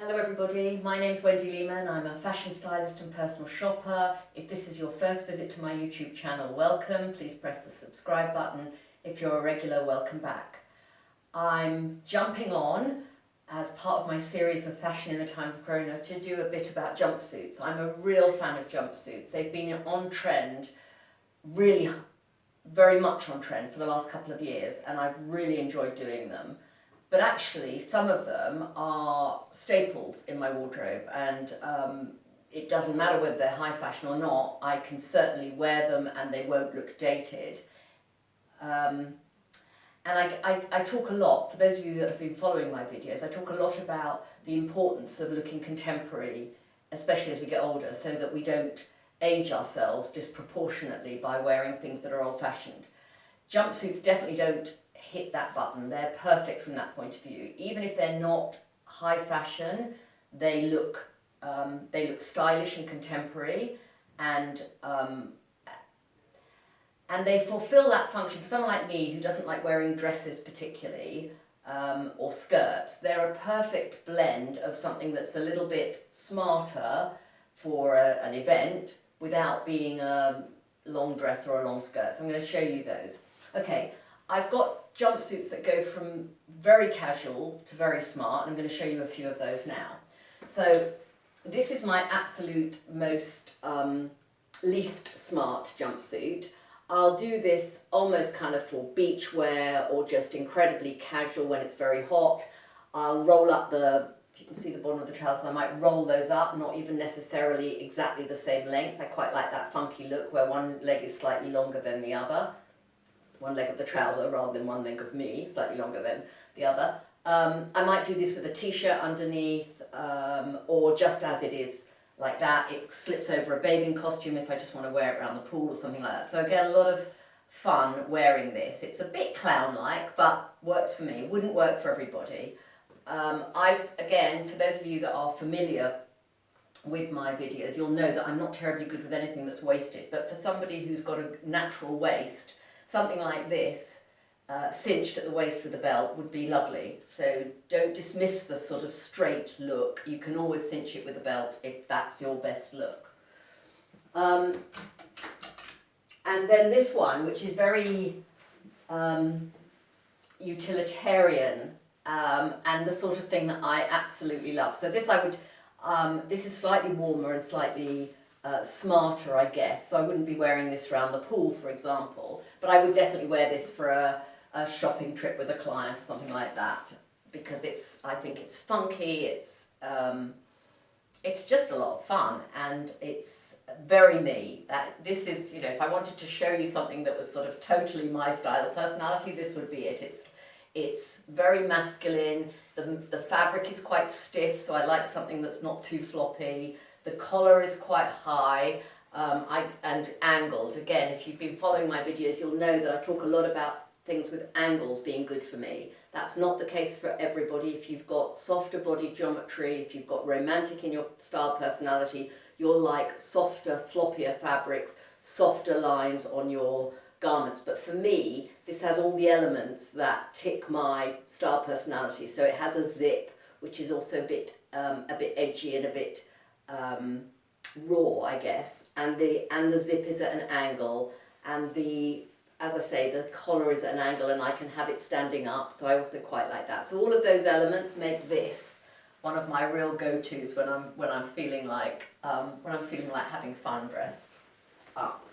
Hello everybody, my name's Wendy Lehman. I'm a fashion stylist and personal shopper. If this is your first visit to my YouTube channel, welcome. Please press the subscribe button. If you're a regular, welcome back. I'm jumping on as part of my series of Fashion in the Time of Corona to do a bit about jumpsuits. I'm a real fan of jumpsuits. They've been on trend, really very much on trend for the last couple of years, and I've really enjoyed doing them. But actually, some of them are staples in my wardrobe, and it doesn't matter whether they're high fashion or not, I can certainly wear them and they won't look dated. And I talk a lot, for those of you that have been following my videos, I talk a lot about the importance of looking contemporary, especially as we get older, so that we don't age ourselves disproportionately by wearing things that are old-fashioned. Jumpsuits definitely don't hit that button. They're perfect from that point of view. Even if they're not high fashion, they look stylish and contemporary, and they fulfill that function. For someone like me who doesn't like wearing dresses particularly, or skirts, they're a perfect blend of something that's a little bit smarter for an event without being a long dress or a long skirt. So I'm going to show you those. Okay, I've got jumpsuits that go from very casual to very smart, and I'm going to show you a few of those now. So this is my absolute most least smart jumpsuit. I'll do this almost kind of for beach wear or just incredibly casual when it's very hot. I'll roll up if you can see the bottom of the trousers, I might roll those up, not even necessarily exactly the same length. I quite like that funky look where one leg is slightly longer than the other. One leg of the trouser rather than one leg of me, slightly longer than the other. I might do this with a t-shirt underneath, or just as it is like that. It slips over a bathing costume if I just want to wear it around the pool or something like that. So I get a lot of fun wearing this. It's a bit clown-like, but works for me. Wouldn't work for everybody. Again, for those of you that are familiar with my videos, you'll know that I'm not terribly good with anything that's waisted, but for somebody who's got a natural waist, something like this, cinched at the waist with a belt, would be lovely. So don't dismiss the sort of straight look. You can always cinch it with a belt if that's your best look. And then this one, which is very utilitarian, and the sort of thing that I absolutely love. So this this is slightly warmer and slightly smarter, I guess. So I wouldn't be wearing this around the pool, for example, but I would definitely wear this for a shopping trip with a client or something like that, because I think it's funky, it's just a lot of fun, and it's very me. This is, if I wanted to show you something that was sort of totally my style of personality, this would be it. It's very masculine. The fabric is quite stiff, so I like something that's not too floppy. The collar is quite high and angled. Again, if you've been following my videos, you'll know that I talk a lot about things with angles being good for me. That's not the case for everybody. If you've got softer body geometry, if you've got romantic in your style personality, you'll like softer, floppier fabrics, softer lines on your garments. But for me, this has all the elements that tick my style personality. So it has a zip, which is also a bit edgy and a bit raw, I guess, and the zip is at an angle, and as I say, the collar is at an angle, and I can have it standing up, so I also quite like that. So all of those elements make this one of my real go-tos when I'm feeling like having fun dressed up.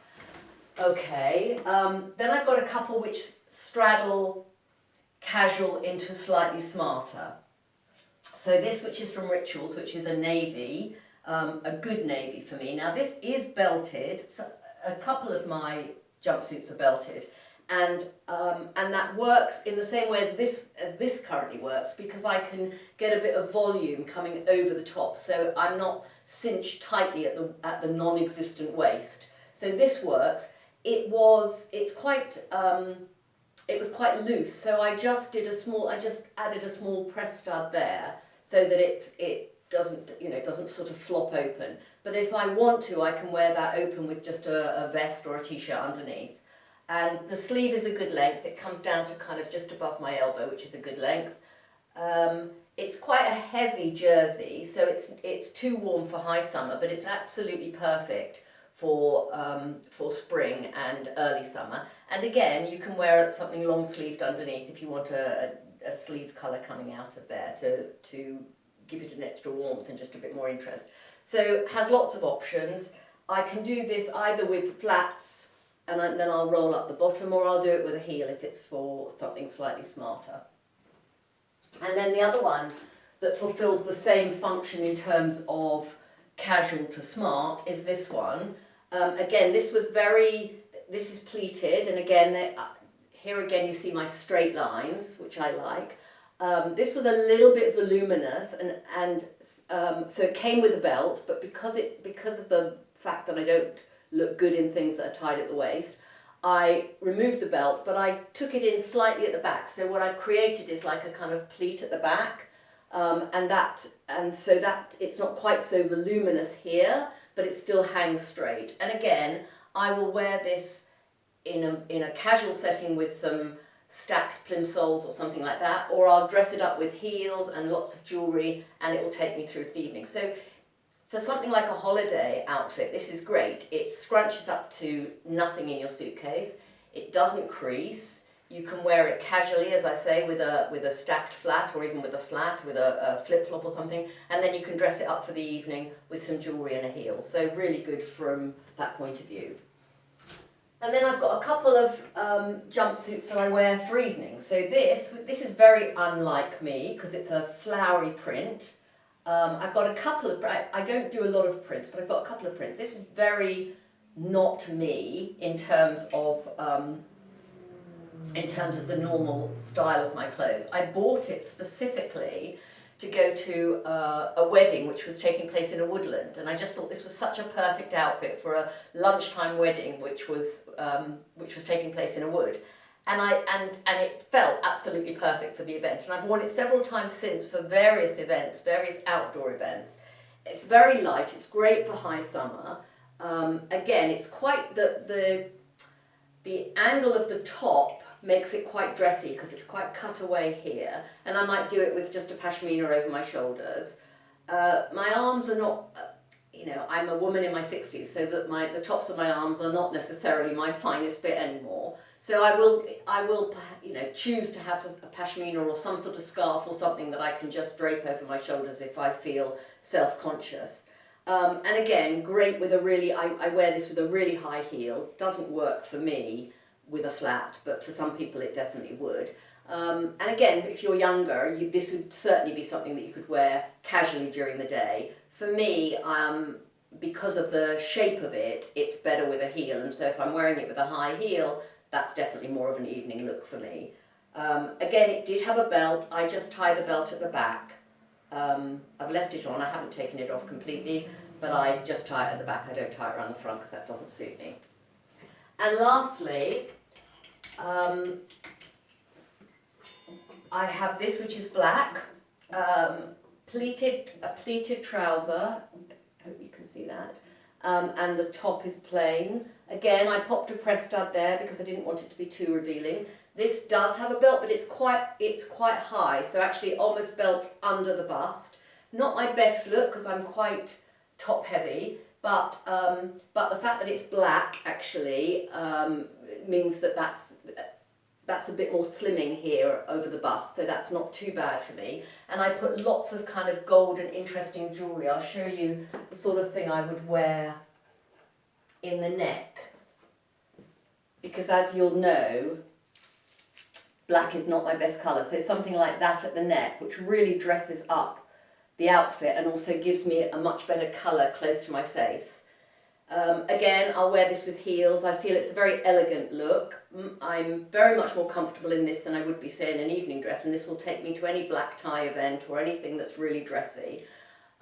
Okay, then I've got a couple which straddle casual into slightly smarter. So this, which is from Rituals, which is a navy, a good navy for me. Now this is belted. So a couple of my jumpsuits are belted, and that works in the same way as this currently works, because I can get a bit of volume coming over the top, so I'm not cinched tightly at the non-existent waist. So this works. It was quite loose, so I just added a small press stud there, so that it doesn't sort of flop open. But if I want to, I can wear that open with just a vest or a t-shirt underneath. And the sleeve is a good length. It comes down to kind of just above my elbow, which is a good length. It's quite a heavy jersey, so it's too warm for high summer, but it's absolutely perfect for spring and early summer. And again, you can wear something long sleeved underneath if you want a sleeve colour coming out of there to give it an extra warmth and just a bit more interest. So it has lots of options. I can do this either with flats and then I'll roll up the bottom, or I'll do it with a heel if it's for something slightly smarter. And then the other one that fulfills the same function in terms of casual to smart is this one. Again, this is pleated, and again, here again you see my straight lines, which I like. This was a little bit voluminous, and so it came with a belt, but because of the fact that I don't look good in things that are tied at the waist, I removed the belt, but I took it in slightly at the back. So what I've created is like a kind of pleat at the back, and so that it's not quite so voluminous here, but it still hangs straight. And again, I will wear this in a casual setting with some stacked plimsolls or something like that, or I'll dress it up with heels and lots of jewellery, and it will take me through the evening. So for something like a holiday outfit, this is great. It scrunches up to nothing in your suitcase. It doesn't crease. You can wear it casually, as I say, with a stacked flat, or even with a flat, with a flip-flop or something, and then you can dress it up for the evening with some jewellery and a heel. So really good from that point of view. And then I've got a couple of jumpsuits that I wear for evenings. So this is very unlike me because it's a flowery print. I've got a couple of, I don't do a lot of prints, but I've got a couple of prints. This is very not me in terms of the normal style of my clothes. I bought it specifically to go to a wedding which was taking place in a woodland, and I just thought this was such a perfect outfit for a lunchtime wedding which was taking place in a wood. And it felt absolutely perfect for the event, and I've worn it several times since for various events, various outdoor events. It's very light, it's great for high summer. Again, it's quite, the angle of the top makes it quite dressy because it's quite cut away here, and I might do it with just a pashmina over my shoulders. My arms are not, I'm a woman in my 60s, so that the tops of my arms are not necessarily my finest bit anymore. So I will, choose to have a pashmina or some sort of scarf or something that I can just drape over my shoulders if I feel self-conscious. And again, great with I wear this with a really high heel. It doesn't work for me with a flat, but for some people it definitely would. And again, if you're younger, this would certainly be something that you could wear casually during the day. For me, because of the shape of it, it's better with a heel, and so if I'm wearing it with a high heel, that's definitely more of an evening look for me. Again, it did have a belt. I just tie the belt at the back. I've left it on, I haven't taken it off completely, but I just tie it at the back. I don't tie it around the front because that doesn't suit me. And lastly, I have this, which is black, a pleated trouser. I hope you can see that. And the top is plain. Again, I popped a press stud there because I didn't want it to be too revealing. This does have a belt, but it's quite high, so actually almost belt under the bust. Not my best look because I'm quite top heavy, but the fact that it's black actually means that that's a bit more slimming here over the bust, so that's not too bad for me. And I put lots of kind of gold and interesting jewellery. I'll show you the sort of thing I would wear in the neck, because as you'll know, black is not my best colour, so something like that at the neck, which really dresses up the outfit and also gives me a much better colour close to my face. Again, I'll wear this with heels. I feel it's a very elegant look. I'm very much more comfortable in this than I would be, say, in an evening dress, and this will take me to any black tie event or anything that's really dressy.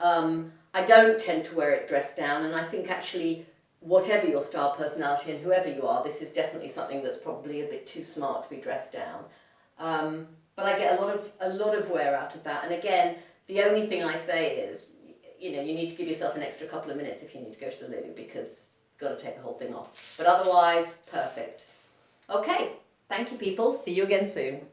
I don't tend to wear it dressed down, and I think actually whatever your style, personality, and whoever you are, this is definitely something that's probably a bit too smart to be dressed down. But I get a lot of wear out of that, and again, the only thing I say is, you need to give yourself an extra couple of minutes if you need to go to the loo, because you've got to take the whole thing off. But otherwise, perfect. Okay, thank you people. See you again soon.